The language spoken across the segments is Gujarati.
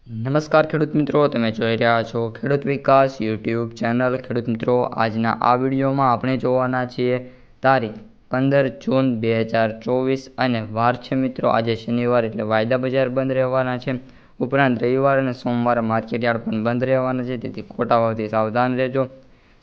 નમસ્કાર ખેડૂત મિત્રો, તમે જોઈ રહ્યા છો ખેડૂત વિકાસ યુટ્યુબ ચેનલ. ખેડૂત મિત્રો, આજના આ વિડીયોમાં આપણે જોવાના છીએ તારીખ 15 જૂન 2024 અને વાર છે મિત્રો આજે શનિવાર, એટલે વાયદા બજાર બંધ રહેવાના છે. ઉપરાંત રવિવાર અને સોમવારે માર્કેટયાર્ડ પણ બંધ રહેવાના છે, તેથી ખોટા ભાવથી સાવધાન રહેજો.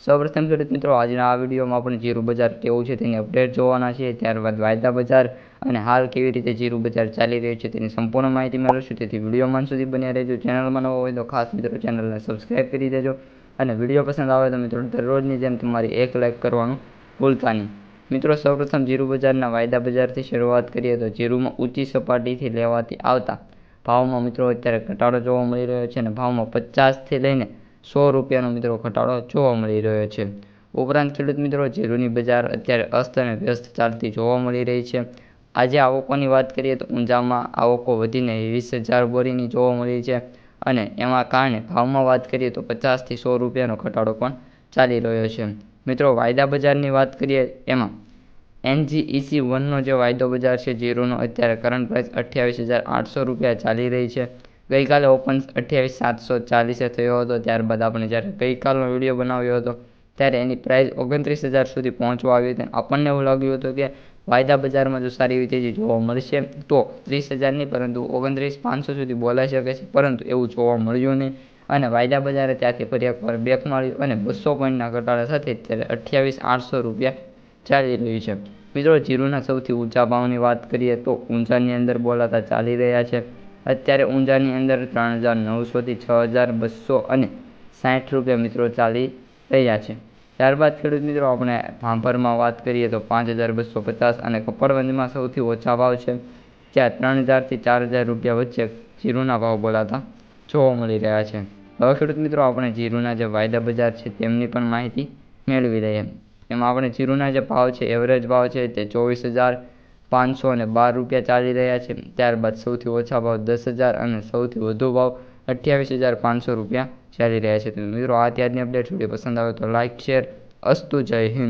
સૌપ્રથમ ખેડૂત મિત્રો, આજના આ વિડીયોમાં આપણે જીરું બજાર કેવું છે તેની અપડેટ જોવાના છીએ. ત્યારબાદ વાયદા બજાર અને હાલ કેવી રીતે જીરું બજાર ચાલી રહ્યું છે તેની સંપૂર્ણ માહિતી મેળવશું, તેથી વિડીયોમાં સુધી બન્યા રહેજો. ચેનલમાં નવો હોય તો ખાસ મિત્રો ચેનલને સબસ્ક્રાઈબ કરી દેજો અને વિડીયો પસંદ આવે તો મિત્રો દરરોજની જેમ તમારી એક લાઈક કરવાનું ભૂલતા નહીં. મિત્રો, સૌપ્રથમ જીરું બજારના વાયદા બજારથી શરૂઆત કરીએ તો જીરુંમાં ઊંચી સપાટીથી લેવાથી આવતા ભાવમાં મિત્રો અત્યારે ઘટાડો જોવા મળી રહ્યો છે અને ભાવમાં 50થી લઈને 100 રૂપિયાનો મિત્રો ઘટાડો જોવા મળી રહ્યો છે. ઉપરાંત ખેડૂત મિત્રો, જીરુંની બજાર અત્યારે અસ્ત અને વ્યસ્ત ચાલતી જોવા મળી રહી છે. આજે આવકોની વાત કરીએ તો ઊંઝામાં આવકો વધીને 20,000 બોરીની જોવા મળી છે અને એમાં કારણે ભાવમાં વાત કરીએ તો 50થી 100 રૂપિયાનો ઘટાડો પણ ચાલી રહ્યો છે. મિત્રો, વાયદા બજારની વાત કરીએ એમાં NGEC1નો જે વાયદો બજાર છે જીરુંનો અત્યારે કરંટ પ્રાઇસ 28,800 રૂપિયા ચાલી રહી છે. ગઈકાલે ઓપન 28,740 થયો હતો. ત્યારબાદ આપણે જ્યારે ગઈકાલનો વિડીયો બનાવ્યો હતો ત્યારે એની પ્રાઇસ 29,000 સુધી પહોંચવા આવી હતી. આપણને એવું લાગ્યું હતું કે વાયદા બજારમાં જો સારી એવી તેજી જોવા મળશે તો 30,000 નહીં પરંતુ 29,500 સુધી બોલાઈ શકે છે, પરંતુ એવું જોવા મળ્યું નહીં અને વાયદા બજારે ત્યાંથી ફરી એકવાર બેક માર્યું અને 200 પોઈન્ટના ઘટાડા સાથે અત્યારે 28,800 રૂપિયા ચાલી રહ્યું છે. મિત્રો, જીરુંના સૌથી ઊંચા ભાવની વાત કરીએ તો ઊંઝાની અંદર બોલાતા ચાલી રહ્યા છે. અત્યારે ઊંઝાની અંદર 3,900થી 6,200 અને 60 રૂપિયા મિત્રો ચાલી રહ્યા છે. ત્યારબાદ ખેડૂત મિત્રો, આપણે ભાંભરમાં વાત કરીએ તો 5,250 અને કપડવંજમાં સૌથી ઓછા ભાવ છે, જ્યાં 3,000થી 4,000 રૂપિયા વચ્ચે જીરુંના ભાવ બોલાતા જોવા મળી રહ્યા છે. હવે ખેડૂત મિત્રો, આપણે જીરુંના જે વાયદા બજાર છે તેમની પણ માહિતી મેળવી લઈએ. એમાં આપણે જીરુંના જે ભાવ છે, એવરેજ ભાવ છે તે 24,512 રૂપિયા ચાલી રહ્યા છે. ત્યારબાદ સૌથી ઓછા ભાવ 10,000 અને સૌથી વધુ ભાવ 28,500 રૂપિયા ચાલી રહ્યા છે. તો મિત્રો, આ ત્યારની અપડેટ વિડીયો પસંદ આવે તો લાઇક શેર. અસ્તુ. જય હિન્દ.